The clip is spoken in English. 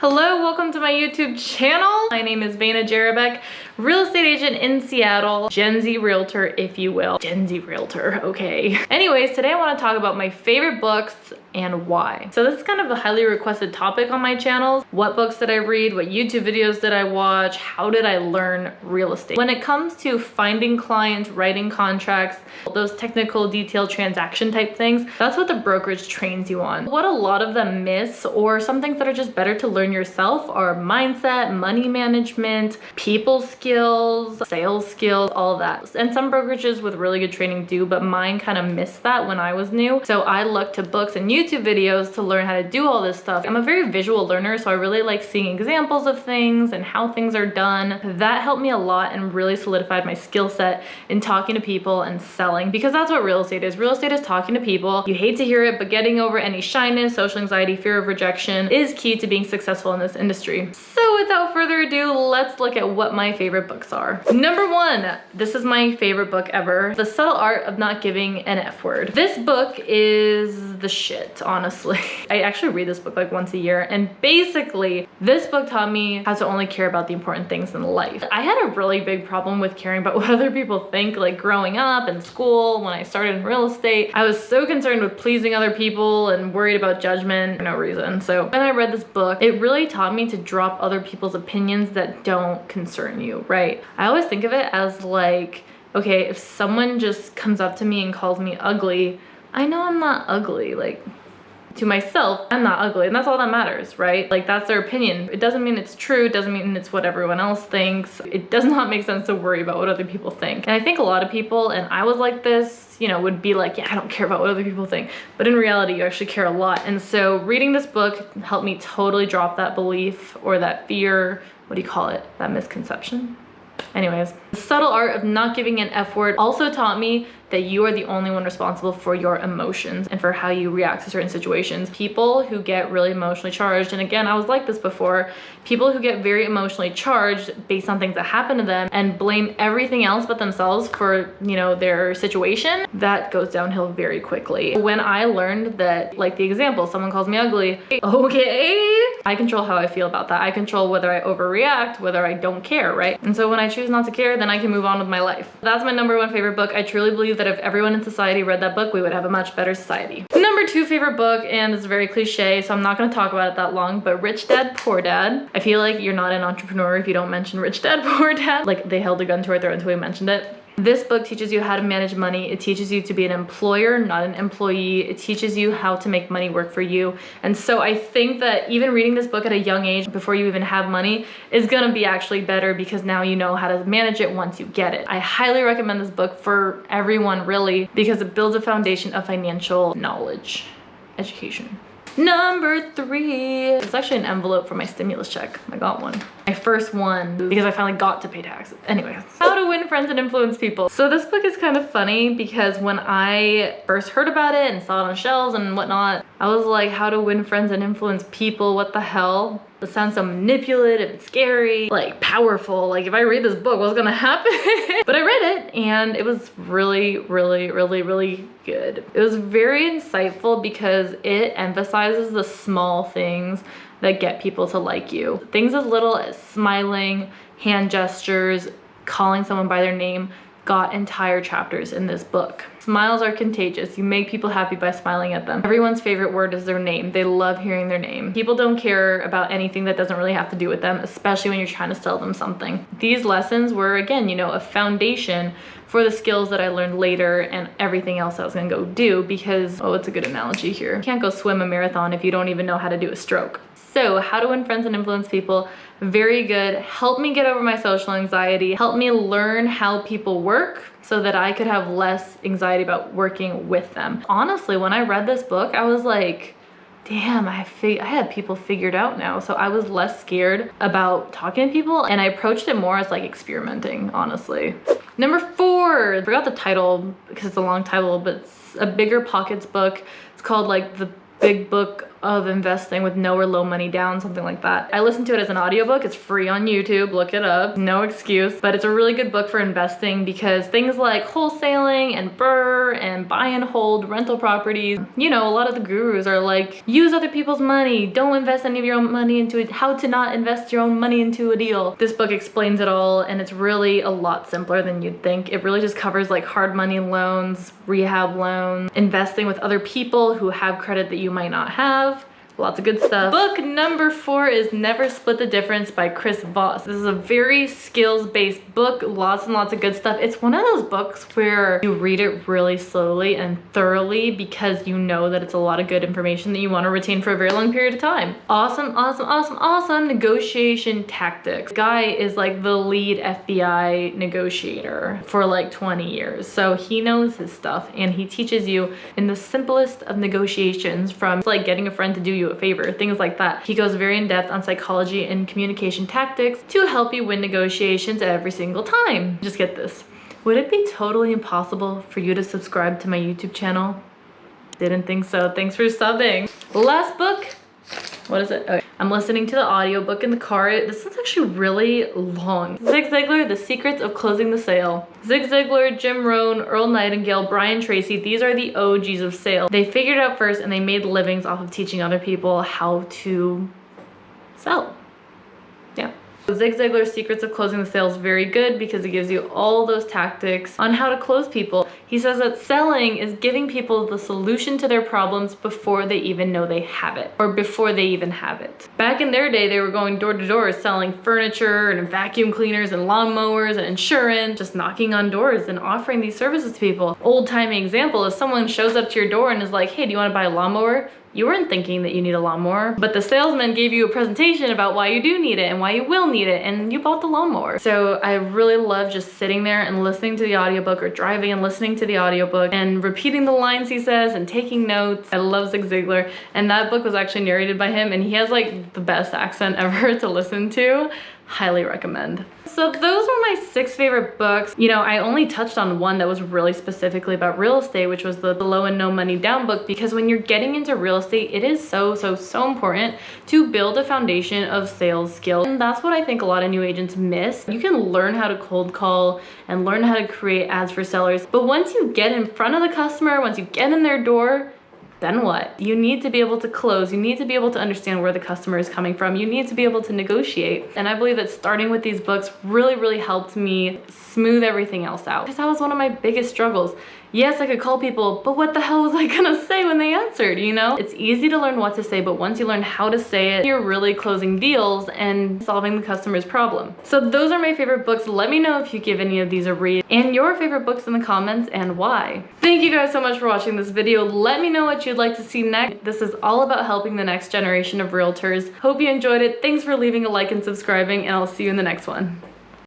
Hello, welcome to my YouTube channel. My name is Vana Jarabek, real estate agent in Seattle, Gen Z realtor, if you will. Gen Z realtor, okay. Anyways, today I want to talk about my favorite books and why. So this is kind of a highly requested topic on my channel. What books did I read? What YouTube videos did I watch? How did I learn real estate? When it comes to finding clients, writing contracts, those technical detailed transaction type things, that's what the brokerage trains you on. What a lot of them miss, or some things that are just better to learn yourself, are mindset, money management, people skills, sales skills, all of that. And some brokerages with really good training do, but mine kind of missed that when I was new. So I looked to books and YouTube videos to learn how to do all this stuff. I'm a very visual learner, so I really like seeing examples of things and how things are done. That helped me a lot and really solidified my skill set in talking to people and selling, because that's what real estate is. Real estate is talking to people. You hate to hear it, but getting over any shyness, social anxiety, fear of rejection is key to being successful in this industry. So without further ado, let's look at what my favorite books are. Number one, this is my favorite book ever, The Subtle Art of Not Giving an F Word. This book is the shit, honestly. I actually read this book like once a year, and basically this book taught me how to only care about the important things in life. I had a really big problem with caring about what other people think, like growing up in school, when I started in real estate. I was so concerned with pleasing other people and worried about judgment for no reason. So when I read this book, it really taught me to drop other people's opinions that don't concern you, right? I always think of it as like, okay, if someone just comes up to me and calls me ugly, I know I'm not ugly. Like, to myself, I'm not ugly, and that's all that matters, right? Like, that's their opinion. It doesn't mean it's true. It doesn't mean it's what everyone else thinks. It does not make sense to worry about what other people think. And I think a lot of people, and I was like this, you know, would be like, yeah, I don't care about what other people think. But in reality, you actually care a lot. And so reading this book helped me totally drop that belief or that fear, what do you call it? That misconception? Anyways, The Subtle Art of Not Giving an F Word also taught me that you are the only one responsible for your emotions and for how you react to certain situations. People who get really emotionally charged, and again, I was like this before, people who get very emotionally charged based on things that happen to them and blame everything else but themselves for, you know, their situation, that goes downhill very quickly. When I learned that, like the example, someone calls me ugly, okay, I control how I feel about that. I control whether I overreact, whether I don't care, right? And so when I choose not to care, then I can move on with my life. That's my number one favorite book. I truly believe that if everyone in society read that book, we would have a much better society. Number two favorite book, and it's very cliche, so I'm not gonna talk about it that long, but Rich Dad, Poor Dad. I feel like you're not an entrepreneur if you don't mention Rich Dad, Poor Dad. Like, they held a gun to our throat until we mentioned it. This book teaches you how to manage money. It teaches you to be an employer, not an employee. It teaches you how to make money work for you. And so I think that even reading this book at a young age, before you even have money, is gonna be actually better, because now you know how to manage it once you get it. I highly recommend this book for everyone, really, because it builds a foundation of financial knowledge, education. Number three, it's actually an envelope for my stimulus check. I got one. My first one, because I finally got to pay taxes. Anyway, How to Win Friends and Influence People. So this book is kind of funny, because when I first heard about it and saw it on shelves and whatnot, I was like, how to win friends and influence people, what the hell? It sounds so manipulative and scary, like powerful. Like, if I read this book, what's gonna happen? But I read it, and it was really, really, really, really good. It was very insightful because it emphasizes the small things that get people to like you. Things as little as smiling, hand gestures, calling someone by their name got entire chapters in this book. Smiles are contagious. You make people happy by smiling at them. Everyone's favorite word is their name. They love hearing their name. People don't care about anything that doesn't really have to do with them, especially when you're trying to sell them something. These lessons were, again, you know, a foundation for the skills that I learned later and everything else I was gonna go do, because, oh, it's a good analogy here. You can't go swim a marathon if you don't even know how to do a stroke. So How to Win Friends and Influence People, very good. Helped me get over my social anxiety, helped me learn how people work so that I could have less anxiety about working with them. Honestly, when I read this book, I was like, damn, I had people figured out now. So I was less scared about talking to people, and I approached it more as like experimenting, honestly. Number four, I forgot the title because it's a long title, but it's a Bigger Pockets book. It's called like The Big Book of investing with no or low money down, something like that. I listened to it as an audiobook. It's free on YouTube, look it up, no excuse. But it's a really good book for investing because things like wholesaling and BRRRR and buy and hold rental properties, you know, a lot of the gurus are like, use other people's money, don't invest any of your own money into it, how to not invest your own money into a deal. This book explains it all, and it's really a lot simpler than you'd think. It really just covers like hard money loans, rehab loans, investing with other people who have credit that you might not have. Lots of good stuff. Book number 4 is Never Split the Difference by Chris Voss. This is a very skills-based book, lots and lots of good stuff. It's one of those books where you read it really slowly and thoroughly because you know that it's a lot of good information that you want to retain for a very long period of time. Awesome, awesome, awesome, awesome negotiation tactics. Guy is like the lead FBI negotiator for like 20 years. So he knows his stuff and he teaches you in the simplest of negotiations, from like getting a friend to do you a favor, things like that. He goes very in depth on psychology and communication tactics to help you win negotiations every single time. Just get this. Would it be totally impossible for you to subscribe to my YouTube channel? Didn't think so. Thanks for subbing. Last book. What is it? Okay. I'm listening to the audiobook in the car. This one's actually really long. Zig Ziglar, The Secrets of Closing the Sale. Zig Ziglar, Jim Rohn, Earl Nightingale, Brian Tracy, these are the OGs of sales. They figured it out first and they made livings off of teaching other people how to sell. Yeah. Zig Ziglar's Secrets of Closing the Sale is very good because it gives you all those tactics on how to close people. He says that selling is giving people the solution to their problems before they even know they have it, or before they even have it. Back in their day, they were going door to door selling furniture and vacuum cleaners and lawnmowers and insurance, just knocking on doors and offering these services to people. Old-timey example, if someone shows up to your door and is like, hey, do you want to buy a lawnmower? You weren't thinking that you need a lawnmower, but the salesman gave you a presentation about why you do need it and why you will need it, and you bought the lawnmower. So I really love just sitting there and listening to the audiobook, or driving and listening to the audiobook and repeating the lines he says and taking notes. I love Zig Ziglar, and that book was actually narrated by him, and he has like the best accent ever to listen to. Highly recommend. So those are my 6 favorite books. You know, I only touched on one that was really specifically about real estate, which was the Low and No Money Down book, because when you're getting into real estate, it is so important to build a foundation of sales skills. And that's what I think a lot of new agents miss. You can learn how to cold call and learn how to create ads for sellers, but once you get in front of the customer, once you get in their door, then what? You need to be able to close. You need to be able to understand where the customer is coming from. You need to be able to negotiate. And I believe that starting with these books really helped me smooth everything else out, because that was one of my biggest struggles. Yes, I could call people, but what the hell was I gonna say when they answered, you know? It's easy to learn what to say, but once you learn how to say it, you're really closing deals and solving the customer's problem. So those are my favorite books. Let me know if you give any of these a read, and your favorite books in the comments and why. Thank you guys so much for watching this video. Let me know what you'd like to see next. This is all about helping the next generation of realtors. Hope you enjoyed it. Thanks for leaving a like and subscribing, and I'll see you in the next one.